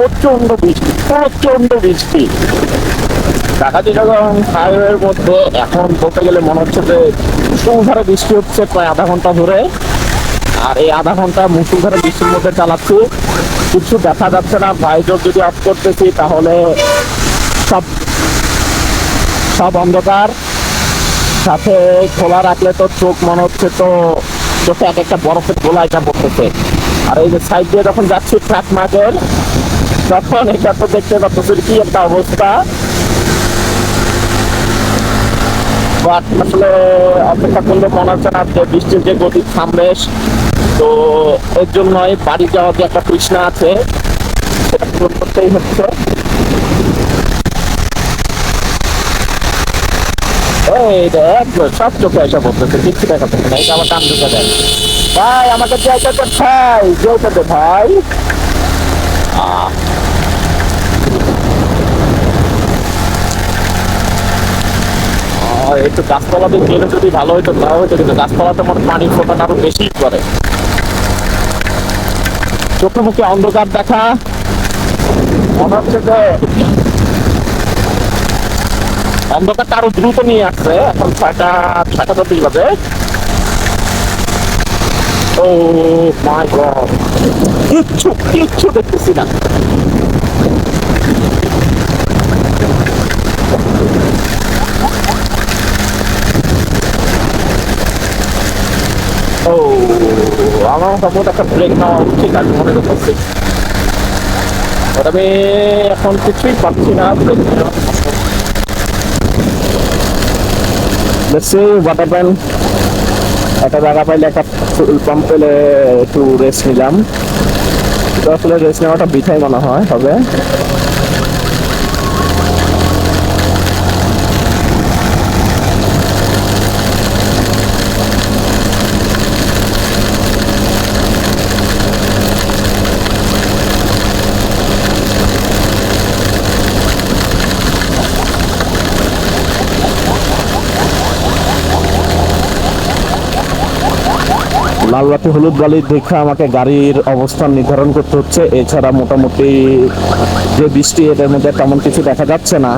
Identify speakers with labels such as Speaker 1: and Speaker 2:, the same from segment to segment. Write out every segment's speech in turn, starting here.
Speaker 1: প্রচন্ড বৃষ্টি, প্রচন্ড বৃষ্টি। ঢাকা চিটাগং হাইওয়ের মধ্যে এখন বলতে গেলে মনে হচ্ছে যে মুষলধারে বৃষ্টি হচ্ছে প্রায় আধা ঘন্টা ধরে। আর এই আধা ঘন্টা মুষলধারে বৃষ্টির মধ্যে চালাচ্ছি, কিছু দেখা যাচ্ছে না। ভাইজোর যদি অফ করতেছি তাহলে সব সব অন্ধকার, সাথে খোলা রাখলে তো চোখ মনে হচ্ছে তো চোখে এক একটা বরফের গোলা এটা পড়তেছে। আর এই যে সাইড দিয়ে যখন যাচ্ছি ট্রাক মার্কের, তখন এটা তো দেখতে পাচ্ছি কি একটা অবস্থা। বাট আসলে অপেক্ষা করলে মনে হচ্ছে না যে বৃষ্টির যে গতি থামবে, তো এর জন্যই বাড়ি যাওয়ার যে একটা তৃষ্ণা আছে সেটা পূরণ করতেই হচ্ছে। এই দেখ সব চোখে এসে পড়তেছে, কিচ্ছু দেখা যাচ্ছে না। এটা আবার কান ঢুকে দেয়। ভাই আমাকে যেতে দে ভাই, যেতে দে ভাই। একটু গাছপালা দিয়ে গেলে যদি ভালো হইতো তাও হইতো, কিন্তু গাছপালাতে মনে পানির ফোটাটা আরো বেশি করে। চোখে মুখে অন্ধকার দেখা, মনে হচ্ছে যে অন্ধকারটা আরো দ্রুত নিয়ে আসছে। এখন 6টা 6টা 10 বাজে। ও মাই গড, কিচ্ছু দেখতেছি না। ও আমার সম্ভবত একটা ব্রেক নেওয়া উচিত, আমি মনে করছি। আমি এখন কিছুই পাচ্ছি না ব্রেক নেওয়া। ওয়াটার প্যান একটা জায়গা পাইলে, একটা পাম্প পেলে একটু রেস্ট নিলাম। তো আসলে রেস্ট নেওয়াটা বৃথাই মনে হয় হবে। লালবাতি হলুদ বালি দেখে আমাকে গাড়ির অবস্থান নির্ধারণ করতে হচ্ছে। এছাড়া মোটামুটি যে বৃষ্টি এটার মধ্যে তেমন কিছু দেখা যাচ্ছে না।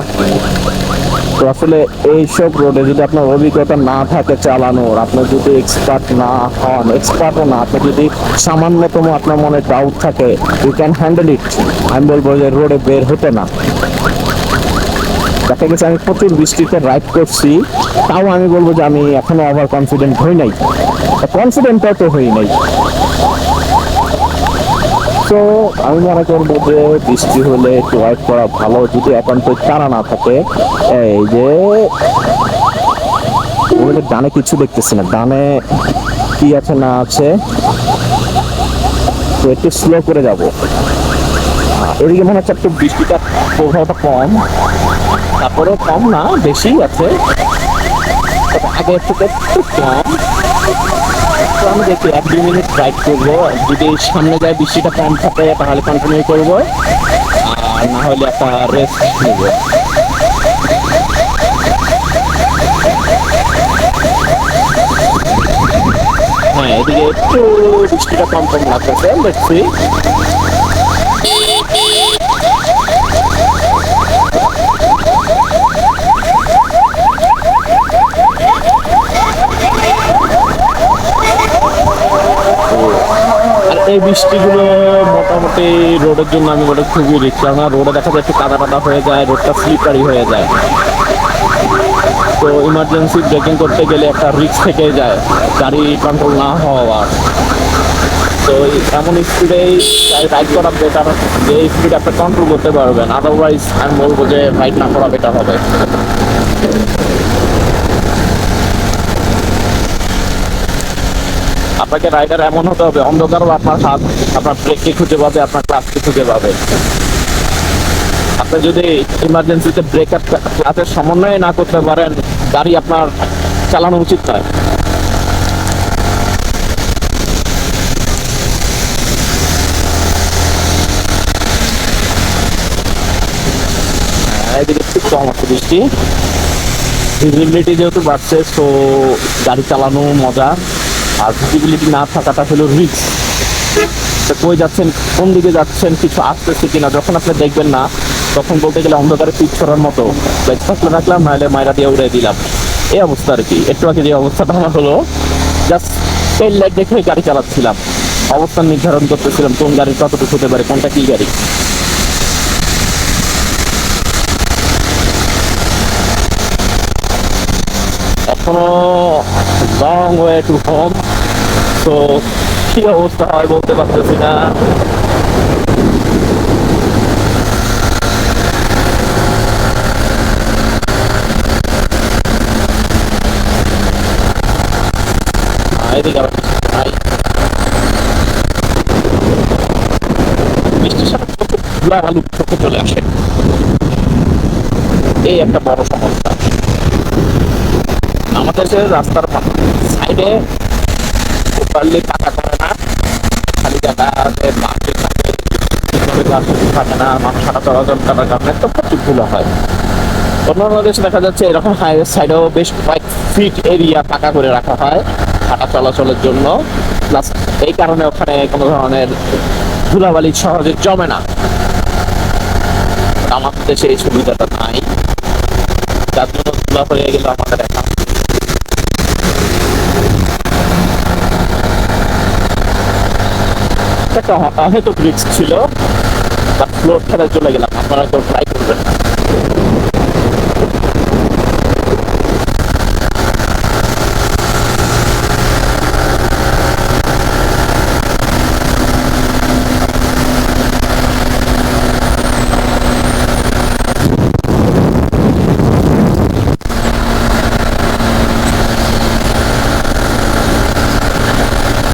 Speaker 1: তো আসলে এইসব রোডে যদি আপনার অভিজ্ঞতা না থাকে চালানোর, আপনি যদি এক্সপার্ট না হন, এক্সপার্টও না, আপনি যদি সামান্যতম আপনার মনে ডাউট থাকে, ইউ ক্যান হ্যান্ডেল ইট। আমি বলবো যে রোডে বের হতে না। দেখা গেছে আমি প্রচুর বৃষ্টিতে রাইড করছি, তাও আমি বলবো যে আমি এখনো ওভার কনফিডেন্ট হই নাই, কনফিডেন্টটাও তো হই নাই। তো আমি মনে করবো যে বৃষ্টি হলে একটু রাইড করা ভালো, যদি একান্ত তারা না থাকে। এই যে ওদের ডানে কিছু দেখতেছি না, ডানে কি আছে না আছে, তো একটু স্লো করে যাবো। এদিকে মনে হচ্ছে একটু বৃষ্টিটা প্রভাবটা কম, তারপরেও কম না, বেশি আছে, আগে থেকে একটু কম। তো আমি দেখি 1-2 মিনিট রাইড করবো। যদি সামনে যায় বৃষ্টিটা কম থাকে তাহলে কন্টিনিউ করবো, আর না হলে একটা রেস্ট নেব। হ্যাঁ, এদিকে একটু বৃষ্টিটা কম লাগতেছে, দেখছি। এই বৃষ্টিগুলো মোটামুটি রোডের জন্য আমি বলে খুবই রিস্ক, কারণ রোডে দেখা যায় একটু কাদা কাদা হয়ে যায়, রোডটা স্লিপারি হয়ে যায়। তো ইমার্জেন্সি ব্রেকিং করতে গেলে একটা রিস্ক থেকে যায়, গাড়ি কন্ট্রোল না হওয়ার। তো এমন স্পিডেই রাইড করা বেটার, যে স্পিড আপনি কন্ট্রোল করতে পারবেন। আদারওয়াইজ আমি বলবো যে রাইড না করা বেটার হবে। আপনাকে রাইডার এমন হতে হবে, অন্ধকারও আপনার হাত, আপনার ব্রেককে খুঁজে পাবে, আপনার ক্লাচকে খুঁজে পাবে। আপনি যদি ইমার্জেন্সিতে ব্রেক আর ক্লাচের সমন্বয় না করতে পারেন, গাড়ি আপনার চালানো উচিত নয়। এদিকে খুব কম আছে বৃষ্টি, ভিজিবিলিটি যেহেতু বাড়ছে, তো গাড়ি চালানো মজা। আর ভিজিবিলিটি না থাকাটা হলো রিস্ক। কই যাচ্ছেন, কোন দিকে যাচ্ছেন, কিছু আসতেছে কিনা যখন আপনি দেখবেন না, তখন বলতে গেলে অন্ধকারে পিঠ ছড়ার মতো বাইক থাকলে রাখলাম, নাহলে মাইরা দিয়ে উড়ে দিলাম, এই অবস্থা আর কি। একটু আগে যে অবস্থাটা আমার হলো, জাস্ট টেল লাইট দেখে গাড়ি চালাচ্ছিলাম, অবস্থান নির্ধারণ করতেছিলাম কোন গাড়ি কতটুকু হতে পারে, কোনটা কি গাড়ি। এখনো লং ওয়ে টু হোম, তো কি অবস্থা হয় বলতে পারতেছি না। এদিকে আবার কিছু নাই, বৃষ্টির সাথে ধুলা বালু চোখে চলে আসে, এই একটা বড় সমস্যা। আমাদের যে রাস্তার সাইডে প্রপারলি পাকা করে না, খালি জায়গাতে বাসে থাকে, ঠিকভাবে বাসে থাকে না, মানুষ হাঁটা চলাচল করার কারণে তো প্রচুর ধুলো হয়। অন্যান্য দেশে দেখা যাচ্ছে এরকম হাইওয়ে সাইডেও বেশ কয়েক ফিট এরিয়া পাকা করে রাখা হয় হাঁটা চলাচলের জন্য, প্লাস এই কারণে ওখানে কোনো ধরনের ধুলাবালি সহজে জমে না। আমাদের দেশে এই সুবিধাটা নাই, যার জন্য ধুলা হয়ে গেল আমাদের এখন। একটা হয়তো ব্রিজ ছিল, বাট ফ্লোর ছেড়ে চলে গেলাম, আপনারা কেউ ট্রাই করবেন না।